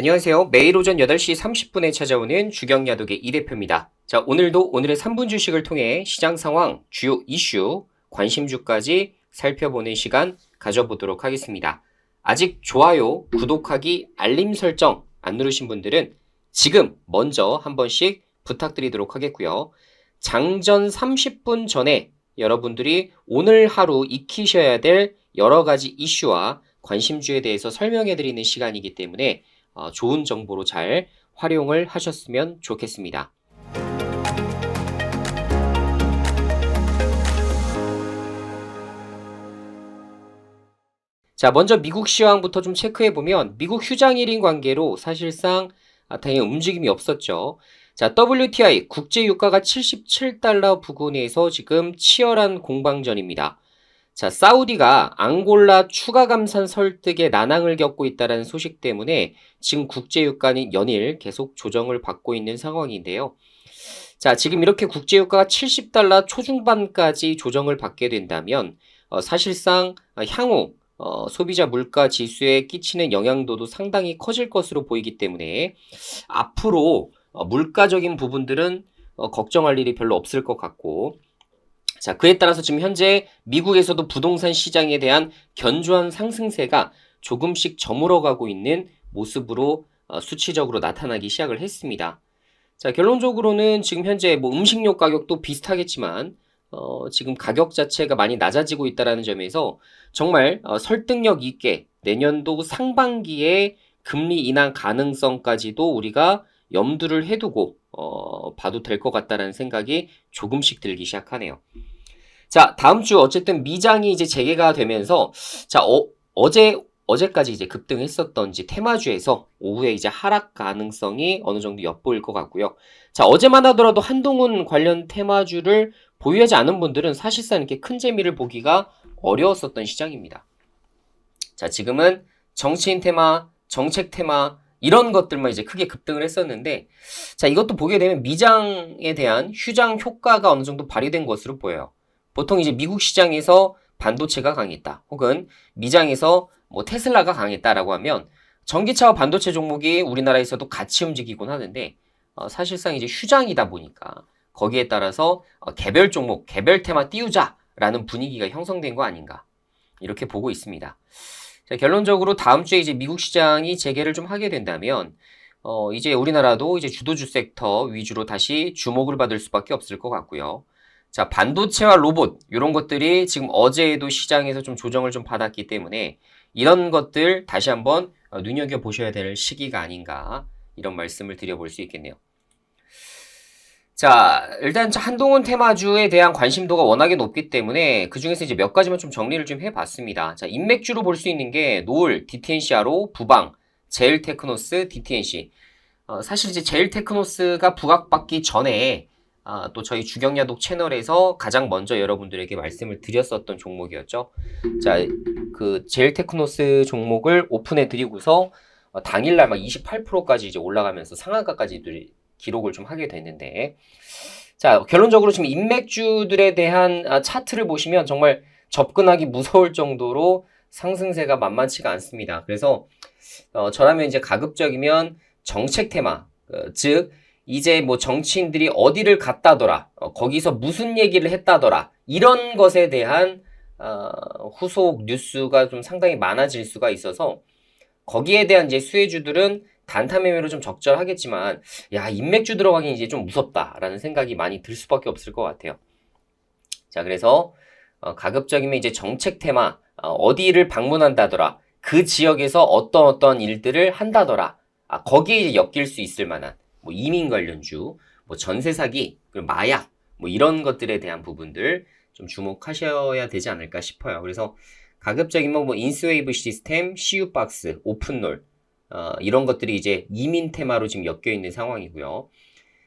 안녕하세요. 매일 오전 8시 30분에 찾아오는 주경야독의 이 대표입니다. 자, 오늘도 오늘의 3분 주식을 통해 시장 상황, 주요 이슈, 관심주까지 살펴보는 시간 가져보도록 하겠습니다. 아직 좋아요, 구독하기, 알림 설정 안 누르신 분들은 지금 먼저 한 번씩 부탁드리도록 하겠고요. 장전 30분 전에 여러분들이 오늘 하루 익히셔야 될 여러 가지 이슈와 관심주에 대해서 설명해 드리는 시간이기 때문에 좋은 정보로 잘 활용을 하셨으면 좋겠습니다. 자, 먼저 미국 시황부터 좀 체크해보면 미국 휴장일인 관계로 사실상 다행히 움직임이 없었죠. 자, WTI 국제유가가 77달러 부근에서 지금 치열한 공방전입니다. 자, 사우디가 앙골라 추가 감산 설득에 난항을 겪고 있다는 소식 때문에 지금 국제유가는 연일 계속 조정을 받고 있는 상황인데요. 자, 지금 이렇게 국제유가가 70달러 초중반까지 조정을 받게 된다면 사실상 향후 소비자 물가 지수에 끼치는 영향도도 상당히 커질 것으로 보이기 때문에 앞으로 물가적인 부분들은 걱정할 일이 별로 없을 것 같고, 자, 그에 따라서 지금 현재 미국에서도 부동산 시장에 대한 견조한 상승세가 조금씩 저물어가고 있는 모습으로 수치적으로 나타나기 시작을 했습니다. 자, 결론적으로는 지금 현재 뭐 음식료 가격도 비슷하겠지만 지금 가격 자체가 많이 낮아지고 있다는 점에서 정말 설득력 있게 내년도 상반기에 금리 인하 가능성까지도 우리가 염두를 해두고 봐도 될 것 같다는 생각이 조금씩 들기 시작하네요. 자, 다음 주 어쨌든 미장이 이제 재개가 되면서 자, 어제까지 이제 급등했었던지 테마주에서 오후에 이제 하락 가능성이 어느 정도 엿보일 것 같고요. 자, 어제만 하더라도 한동훈 관련 테마주를 보유하지 않은 분들은 사실상 이렇게 큰 재미를 보기가 어려웠었던 시장입니다. 자, 지금은 정치인 테마, 정책 테마 이런 것들만 이제 크게 급등을 했었는데, 자, 이것도 보게 되면 미장에 대한 휴장 효과가 어느 정도 발휘된 것으로 보여요. 보통 이제 미국 시장에서 반도체가 강했다, 혹은 미장에서 뭐 테슬라가 강했다라고 하면 전기차와 반도체 종목이 우리나라에서도 같이 움직이곤 하는데 사실상 이제 휴장이다 보니까 거기에 따라서 개별 종목, 개별 테마 띄우자라는 분위기가 형성된 거 아닌가 이렇게 보고 있습니다. 자, 결론적으로 다음 주에 이제 미국 시장이 재개를 좀 하게 된다면 이제 우리나라도 이제 주도주 섹터 위주로 다시 주목을 받을 수밖에 없을 것 같고요. 자, 반도체와 로봇 이런 것들이 지금 어제에도 시장에서 좀 조정을 좀 받았기 때문에 이런 것들 다시 한번 눈여겨보셔야 될 시기가 아닌가 이런 말씀을 드려볼 수 있겠네요. 자, 일단 한동훈 테마주에 대한 관심도가 워낙에 높기 때문에 그 중에서 이제 몇 가지만 좀 정리를 좀 해봤습니다. 자, 인맥주로 볼 수 있는 게 노을, DTNC로, 부방, 제일테크노스, DTNC. 사실 이제 제일테크노스가 부각받기 전에 또 저희 주경야독 채널에서 가장 먼저 여러분들에게 말씀을 드렸었던 종목이었죠. 자, 그 제일테크노스 종목을 오픈해 드리고서 당일날 막 28%까지 이제 올라가면서 상한가까지 기록을 좀 하게 됐는데, 자, 결론적으로 지금 인맥주들에 대한 차트를 보시면 정말 접근하기 무서울 정도로 상승세가 만만치가 않습니다. 그래서 저라면 이제 가급적이면 정책 테마, 즉 이제 뭐 정치인들이 어디를 갔다더라, 거기서 무슨 얘기를 했다더라, 이런 것에 대한 후속 뉴스가 좀 상당히 많아질 수가 있어서 거기에 대한 이제 수혜주들은 단타 매매로 좀 적절하겠지만, 야, 인맥주 들어가긴 이제 좀 무섭다라는 생각이 많이 들 수밖에 없을 것 같아요. 자, 그래서 가급적이면 이제 정책 테마, 어디를 방문한다더라, 그 지역에서 어떤 일들을 한다더라, 거기에 이제 엮일 수 있을 만한 뭐 이민 관련주, 뭐 전세 사기, 그리고 마약, 뭐 이런 것들에 대한 부분들 좀 주목하셔야 되지 않을까 싶어요. 그래서 가급적이면 뭐 인스웨이브 시스템, CU박스, 오픈롤 이런 것들이 이제 이민 테마로 지금 엮여 있는 상황이고요.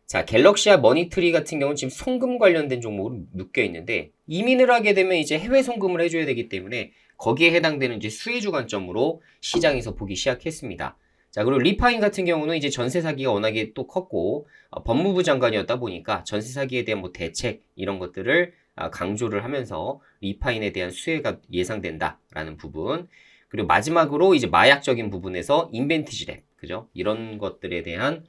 자, 갤럭시와 머니트리 같은 경우는 지금 송금 관련된 종목으로 묶여 있는데, 이민을 하게 되면 이제 해외 송금을 해줘야 되기 때문에 거기에 해당되는 이제 수혜주 관점으로 시장에서 보기 시작했습니다. 자, 그리고 리파인 같은 경우는 이제 전세 사기가 워낙에 또 컸고 법무부 장관이었다 보니까 전세 사기에 대한 뭐 대책 이런 것들을 강조를 하면서 리파인에 대한 수혜가 예상된다라는 부분, 그리고 마지막으로 이제 마약적인 부분에서 인벤티지 랩, 그죠? 이런 것들에 대한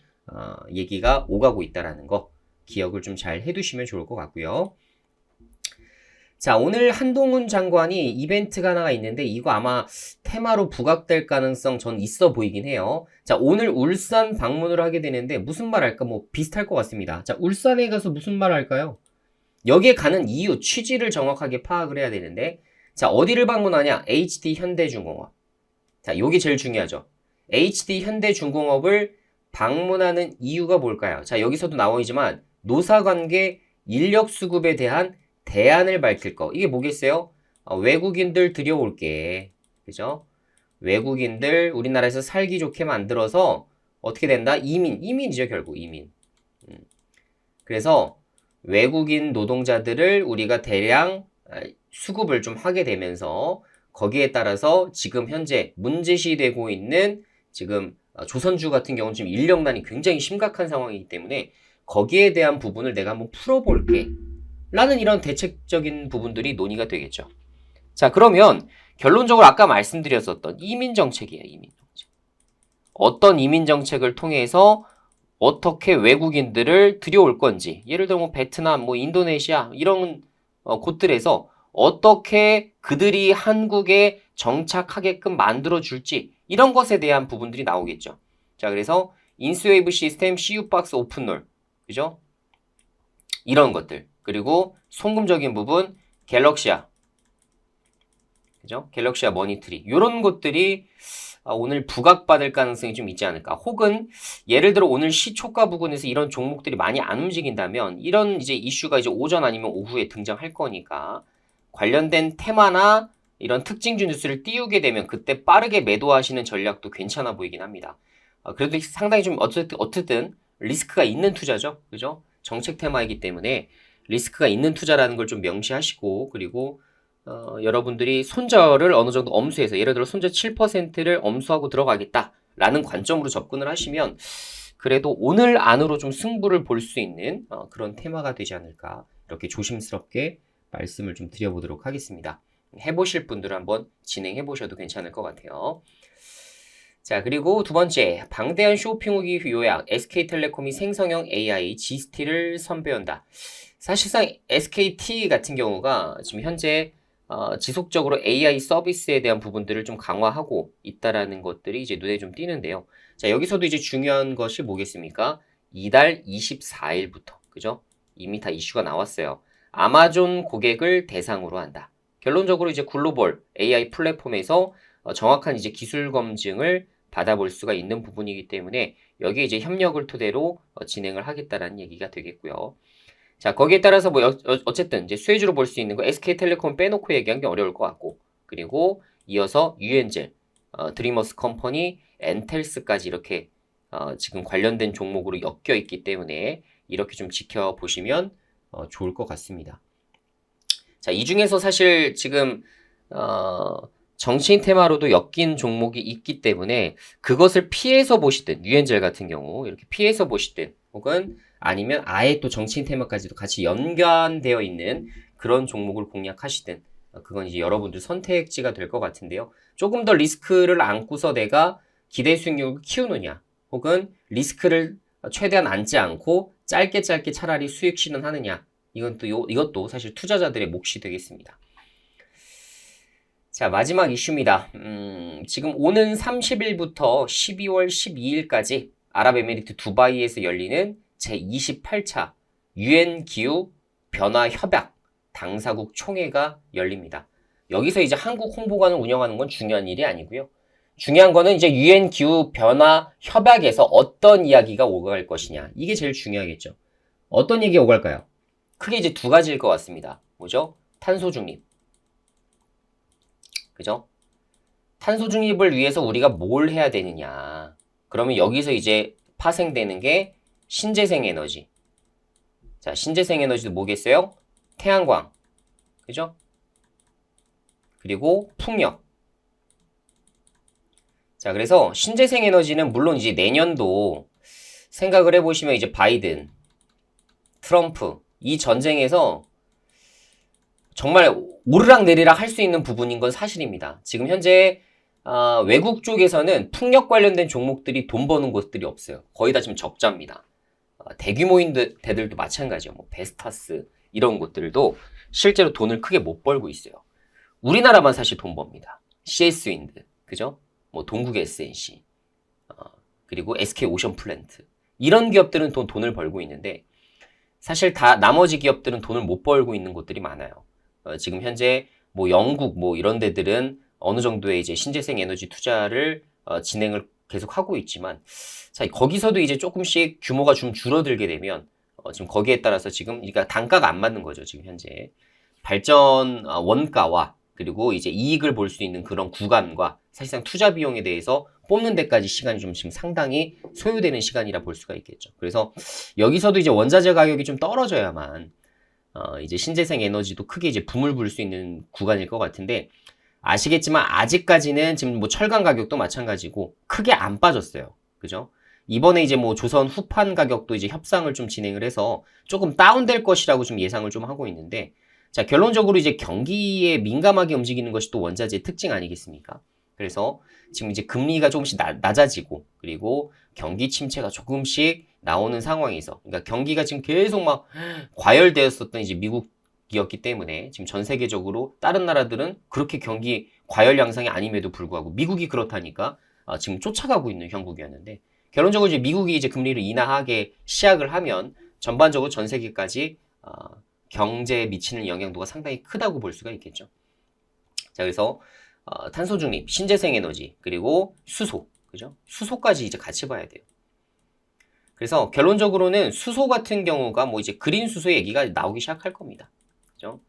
얘기가 오가고 있다라는 거 기억을 좀 잘 해두시면 좋을 것 같고요. 자, 오늘 한동훈 장관이 이벤트가 하나가 있는데 이거 아마 테마로 부각될 가능성 전 있어 보이긴 해요. 자, 오늘 울산 방문을 하게 되는데 무슨 말 할까? 뭐 비슷할 것 같습니다. 자, 울산에 가서 무슨 말 할까요? 여기에 가는 이유, 취지를 정확하게 파악을 해야 되는데 자, 어디를 방문하냐? HD 현대중공업. 자, 요게 제일 중요하죠. HD 현대중공업을 방문하는 이유가 뭘까요? 자, 여기서도 나오지만 노사관계 인력 수급에 대한 대안을 밝힐 거. 이게 뭐겠어요? 외국인들 들여올게. 그죠? 외국인들 우리나라에서 살기 좋게 만들어서 어떻게 된다? 이민이죠, 결국 이민. 그래서 외국인 노동자들을 우리가 대량 수급을 좀 하게 되면서 거기에 따라서 지금 현재 문제시되고 있는 지금 조선주 같은 경우는 지금 인력난이 굉장히 심각한 상황이기 때문에 거기에 대한 부분을 내가 한번 풀어볼게. 라는 이런 대책적인 부분들이 논의가 되겠죠. 자, 그러면 결론적으로 아까 말씀드렸었던 이민정책이에요, 이민정책. 어떤 이민정책을 통해서 어떻게 외국인들을 들여올 건지, 예를 들어 뭐 베트남, 뭐 인도네시아 이런 곳들에서 어떻게 그들이 한국에 정착하게끔 만들어줄지 이런 것에 대한 부분들이 나오겠죠. 자, 그래서 인스웨이브 시스템, CU박스 오픈롤, 그죠? 이런 것들. 그리고 송금적인 부분, 갤럭시아, 그죠? 갤럭시아 머니트리. 이런 것들이 오늘 부각받을 가능성이 좀 있지 않을까. 혹은 예를 들어 오늘 시초가 부근에서 이런 종목들이 많이 안 움직인다면 이런 이제 이슈가 이제 오전 아니면 오후에 등장할 거니까 관련된 테마나 이런 특징주 뉴스를 띄우게 되면 그때 빠르게 매도하시는 전략도 괜찮아 보이긴 합니다. 그래도 상당히 좀 어쨌든 리스크가 있는 투자죠. 그죠? 정책 테마이기 때문에 리스크가 있는 투자라는 걸 좀 명시하시고 그리고 여러분들이 손절을 어느 정도 엄수해서 예를 들어 손절 7%를 엄수하고 들어가겠다라는 관점으로 접근을 하시면 그래도 오늘 안으로 좀 승부를 볼 수 있는 그런 테마가 되지 않을까 이렇게 조심스럽게 말씀을 좀 드려보도록 하겠습니다. 해보실 분들은 한번 진행해 보셔도 괜찮을 것 같아요. 자, 그리고 두 번째, 방대한 쇼핑 후기 요약, SK텔레콤이 생성형 AI G스틸을 선보인다. 사실상 SKT 같은 경우가 지금 현재 지속적으로 AI 서비스에 대한 부분들을 좀 강화하고 있다라는 것들이 이제 눈에 좀 띄는데요. 자, 여기서도 이제 중요한 것이 뭐겠습니까? 이달 24일부터, 그죠? 이미 다 이슈가 나왔어요. 아마존 고객을 대상으로 한다. 결론적으로 이제 글로벌 AI 플랫폼에서 정확한 이제 기술 검증을 받아볼 수가 있는 부분이기 때문에 여기에 이제 협력을 토대로 진행을 하겠다라는 얘기가 되겠고요. 자, 거기에 따라서 뭐 어쨌든 이제 수혜주로 볼 수 있는 거 SK텔레콤 빼놓고 얘기하는 게 어려울 것 같고 그리고 이어서 유엔젤, 드리머스 컴퍼니, 엔텔스까지 이렇게 지금 관련된 종목으로 엮여 있기 때문에 이렇게 좀 지켜보시면 좋을 것 같습니다. 자, 이 중에서 사실 지금 정치인 테마로도 엮인 종목이 있기 때문에 그것을 피해서 보시든 유엔젤 같은 경우 이렇게 피해서 보시든 혹은 아니면 아예 또 정치인 테마까지도 같이 연관되어 있는 그런 종목을 공략하시든 그건 이제 여러분들 선택지가 될 것 같은데요. 조금 더 리스크를 안고서 내가 기대 수익률을 키우느냐 혹은 리스크를 최대한 안지 않고 짧게 차라리 수익 실현하느냐 이것도 사실 투자자들의 몫이 되겠습니다. 자, 마지막 이슈입니다. 지금 오는 30일부터 12월 12일까지 아랍에미리트 두바이에서 열리는 제28차 UN 기후 변화 협약 당사국 총회가 열립니다. 여기서 이제 한국 홍보관을 운영하는 건 중요한 일이 아니고요. 중요한 거는 이제 UN 기후 변화 협약에서 어떤 이야기가 오갈 것이냐. 이게 제일 중요하겠죠. 어떤 얘기가 오갈까요? 크게 이제 두 가지일 것 같습니다. 뭐죠? 탄소 중립. 그죠? 탄소 중립을 위해서 우리가 뭘 해야 되느냐. 그러면 여기서 이제 파생되는 게 신재생 에너지. 자, 신재생 에너지도 뭐겠어요? 태양광. 그죠? 그리고 풍력. 자, 그래서 신재생 에너지는 물론 이제 내년도 생각을 해보시면 이제 바이든, 트럼프, 이 전쟁에서 정말 오르락내리락 할 수 있는 부분인 건 사실입니다. 지금 현재 외국 쪽에서는 풍력 관련된 종목들이 돈 버는 곳들이 없어요. 거의 다 지금 적자입니다. 대규모인 데들도 마찬가지예요. 뭐 베스타스 이런 곳들도 실제로 돈을 크게 못 벌고 있어요. 우리나라만 사실 돈 법니다. CS윈드, 그죠? 뭐 동국 SNC, 그리고 SK 오션플랜트 이런 기업들은 돈을 벌고 있는데 사실 다 나머지 기업들은 돈을 못 벌고 있는 곳들이 많아요. 지금 현재 뭐 영국 뭐 이런 데들은 어느 정도의 이제 신재생 에너지 투자를 진행을 계속 하고 있지만 자, 거기서도 이제 조금씩 규모가 좀 줄어들게 되면 지금 거기에 따라서 지금 그러니까 단가가 안 맞는 거죠. 지금 현재 발전 원가와 그리고 이제 이익을 볼 수 있는 그런 구간과 사실상 투자 비용에 대해서 뽑는 데까지 시간이 좀 지금 상당히 소요되는 시간이라 볼 수가 있겠죠. 그래서 여기서도 이제 원자재 가격이 좀 떨어져야만 이제 신재생 에너지도 크게 이제 붐을 불 수 있는 구간일 것 같은데 아시겠지만 아직까지는 지금 뭐 철강 가격도 마찬가지고 크게 안 빠졌어요. 그죠? 이번에 이제 뭐 조선 후판 가격도 이제 협상을 좀 진행을 해서 조금 다운될 것이라고 좀 예상을 좀 하고 있는데 자, 결론적으로 이제 경기에 민감하게 움직이는 것이 또 원자재의 특징 아니겠습니까? 그래서 지금 이제 금리가 조금씩 낮아지고 그리고 경기 침체가 조금씩 나오는 상황에서 그러니까 경기가 지금 계속 막 과열되었었던 이제 미국이었기 때문에 지금 전 세계적으로 다른 나라들은 그렇게 경기 과열 양상이 아님에도 불구하고 미국이 그렇다니까 지금 쫓아가고 있는 형국이었는데 결론적으로 이제 미국이 이제 금리를 인하하게 시작을 하면 전반적으로 전 세계까지 경제에 미치는 영향도가 상당히 크다고 볼 수가 있겠죠. 자, 그래서 탄소 중립, 신재생 에너지, 그리고 수소, 그죠? 수소까지 이제 같이 봐야 돼요. 그래서 결론적으로는 수소 같은 경우가 뭐 이제 그린 수소 얘기가 나오기 시작할 겁니다. 그죠?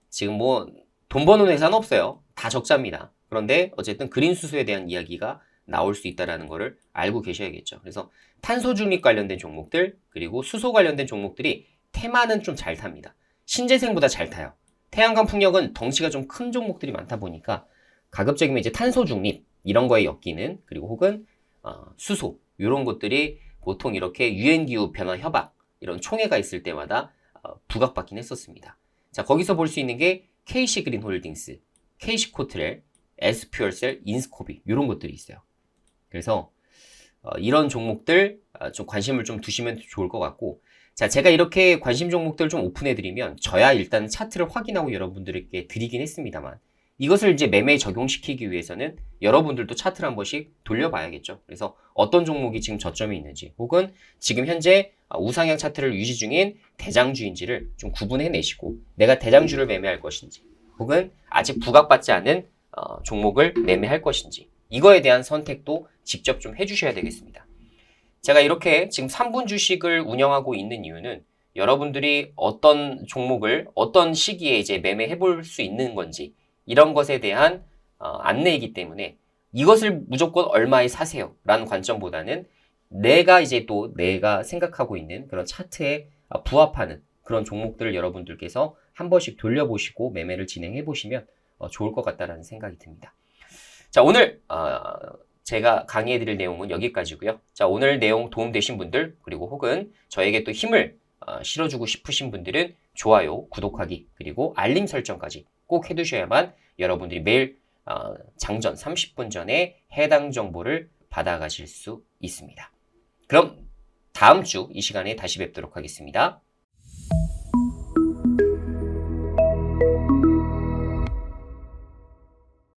지금 뭐 돈 버는 회사는 없어요. 다 적자입니다. 그런데 어쨌든 그린 수소에 대한 이야기가 나올 수 있다는 거를 알고 계셔야겠죠. 그래서 탄소 중립 관련된 종목들, 그리고 수소 관련된 종목들이 테마는 좀 잘 탑니다. 신재생보다 잘 타요. 태양광 풍력은 덩치가 좀 큰 종목들이 많다 보니까 가급적이면 이제 탄소 중립 이런 거에 엮이는 그리고 혹은 수소 이런 것들이 보통 이렇게 유엔기후 변화 협약 이런 총회가 있을 때마다 부각받긴 했었습니다. 자, 거기서 볼 수 있는 게 KC 그린홀딩스, KC 코트렐, S퓨얼셀, 인스코비 이런 것들이 있어요. 그래서 이런 종목들 좀 관심을 좀 두시면 좋을 것 같고 자, 제가 이렇게 관심 종목들 좀 오픈해드리면 저야 일단 차트를 확인하고 여러분들에게 드리긴 했습니다만 이것을 이제 매매에 적용시키기 위해서는 여러분들도 차트를 한 번씩 돌려봐야겠죠. 그래서 어떤 종목이 지금 저점이 있는지 혹은 지금 현재 우상향 차트를 유지 중인 대장주인지를 좀 구분해내시고 내가 대장주를 매매할 것인지 혹은 아직 부각받지 않은 종목을 매매할 것인지 이거에 대한 선택도 직접 좀 해주셔야 되겠습니다. 제가 이렇게 지금 3분 주식을 운영하고 있는 이유는 여러분들이 어떤 종목을 어떤 시기에 이제 매매해 볼 수 있는 건지 이런 것에 대한 안내이기 때문에 이것을 무조건 얼마에 사세요 라는 관점보다는 내가 이제 또 내가 생각하고 있는 그런 차트에 부합하는 그런 종목들을 여러분들께서 한 번씩 돌려보시고 매매를 진행해 보시면 좋을 것 같다라는 생각이 듭니다. 자, 오늘 제가 강의해 드릴 내용은 여기까지고요. 자, 오늘 내용 도움되신 분들 그리고 혹은 저에게 또 힘을 실어주고 싶으신 분들은 좋아요, 구독하기 그리고 알림 설정까지 꼭 해두셔야만 여러분들이 매일 장전 30분 전에 해당 정보를 받아가실 수 있습니다. 그럼 다음 주 이 시간에 다시 뵙도록 하겠습니다.